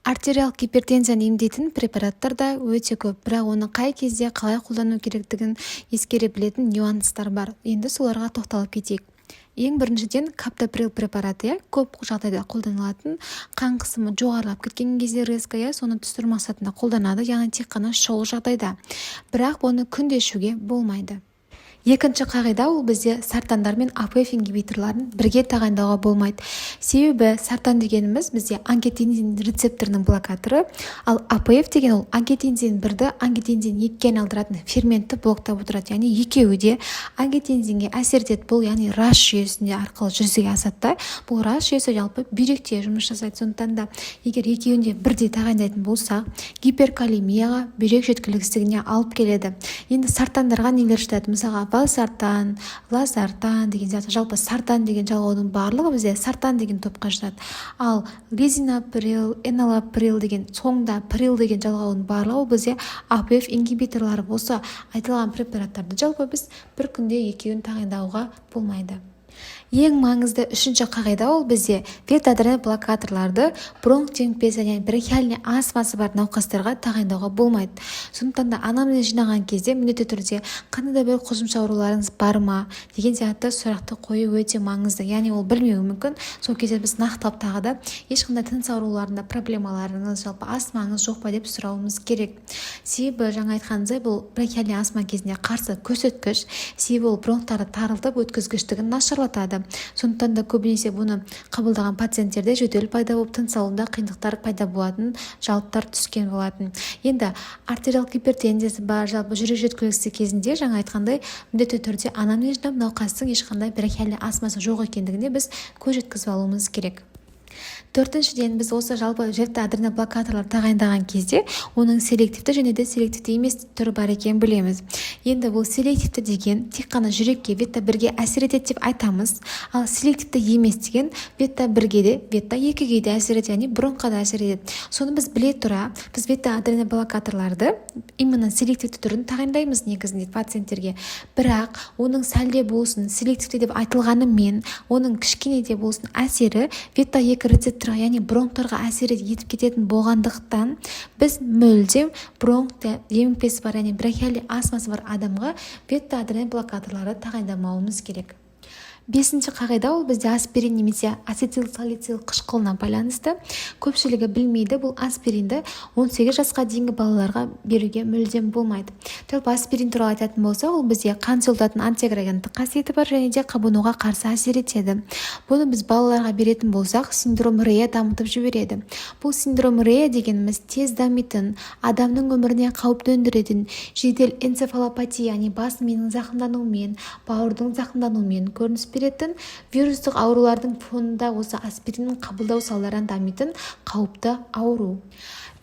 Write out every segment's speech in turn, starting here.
Артериялық гипертензияны емдейтін препараттар да өте көп, бірақ оны қай кезде қалай қолдану керектігін ескере білетін нюанстар бар. Енді соларға тоқталып кетейік. Ең біріншіден каптоприл препараты көп жағдайда қолданылатын, қан қысымы жоғарылап кеткен кезде резко соны түсіру мақсатында қолданады, яғни тек қана шұғыл жағдайда. Бірақ оны күнде ішуге болмайды. Екінші қағида ол бізде сартандар мен АПФ ингибиторларын бірге тағайындауға болмайды. Себебі сартан дегеніміз бізде ангиотензин рецепторының блокаторы, ал АПФ деген ол ангиотензин 1-ді ангиотензин 2-ге айналдыратын ферментті блоктап отырады. Яғни екеуі де ангиотензинге әсер етеді. Бұл яғни раш жүйесінде арқылы жүзеге асады. Бұл раш жүйесі жалпы бүйректе жұмыс жасайды. Сондықтан да егер екеуінде бірдей тағайындайтын болсақ, гиперкалемияға, бүйрек жеткіліксіздігіне алып келеді. Енді сартандарға нелер жатады? Мысалға валсартан, лазартан деген сияқты, жалпы сартан деген жалғаудың барлығы бізде сартан деген топқа жатады. Ал лизинаприл, эналаприл деген соңында прил деген жалғаудың барлығы бізде АПФ ингибиторлары. Осы айтылған препараттарды жалпы біз бір күнде екеуін тағайындауға болмайды. Ең маңызды үшінші қағида ол бізде бета-адреналин блокаторларды бронх демікпесі және бронхиальный астмасы бар науқастарға тағайындауға болмайды. Сондықтан да анамнез жинаған кезде міндетті түрде қандай да бір қосымша ауруларыңыз бар ма деген сияқты сұрақты қою өте маңызды. Яғни ол білмеуі мүмкін. Сол кезде біз нақтылап тағы да ешқандай тыныс ауруларында проблемаларыңыз, жалпы астмаңыз жоқ па деп сұрауымыз керек. Себебі жаңа айтқанымыздай бұл бронхиальный астма кезінде қарсы көрсеткіш, себебі ол бронхтарды тарылтып өткізгіштігін нашарлатады. Сондықтан да көбінесе бұны қабылдаған пациенттерде жөтел пайда болып тыныс алуында қиындықтар пайда болатын, жалттар түскен болатын. Енді артериялық гипертензиясы бар, жалпы жүрек жеткіліксіздігі кезінде жаңа айтқандай міндетті түрде анамнез жинап науқастың ешқандай бронхиальный астмасы жоқ екендігіне біз көз жеткізіп алуымыз керек. Төртіншіден біз осы жалпы бета-адреналин блокаторлар тағайындаған кезде оның селективті және де селективті емес түрі бар екенін білеміз. Енді бұл селективті деген тек қана жүрекке бета-1-ге әсер етеді деп айтамыз, ал селективті емес деген бета-1-ге де бета-2-ге де әсер етеді, яғни бронхқа да әсер етеді. Соны біз біле тұра, біз бета-адреналин блокаторларды именно селективті түрін тағайындаймыз негізінде пациенттерге. Бірақ оның сәлде болсын, селективті деп айтылғанымен, оның кішкене де болсын әсері бета-2 рецепторға, яғни бронхтарға әсер етіп кететін болғандықтан біз мүлдем бронх демікпесі бар, яғни бронхиальный астмасы бар адамға бета-адреналин блокаторлары тағайындамауымыз керек. Бесінші қағида ол бізде аспирин немесе ацетилсалицил қышқылына байланысты. Көпшілігі білмейді, бұл аспиринді 18 жасқа дейінгі балаларға беруге мүлдем болмайды. Жалпы аспирин туралы айтатын болса, ол бізде қан сұйылтатын антиагреганттық қасиеті бар және де қабынуға қарсы әсер етеді. Бұны біз балаларға беретін болсақ, синдром Рея дамытып жібереді. Бұл синдром Рея дегеніміз тез дамитын, адамның өміріне қауіп төндіретін жедел энцефалопатия, яғни бас миының зақымдануымен, бауырдың зақымдануымен көрініс беретін вирустық аурулардың фонында осы аспириннің қабылдау салдарынан дамитын қауіпті ауру.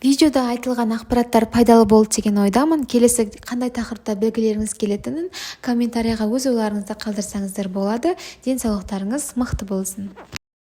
Видеода айтылған ақпараттар пайдалы болды деген ойдамын. Келесі қандай тақырыпта білгілеріңіз келетінін комментарияға өз ойларыңызды қалдырсаңыздар болады. Денсаулықтарыңыз мықты болсын.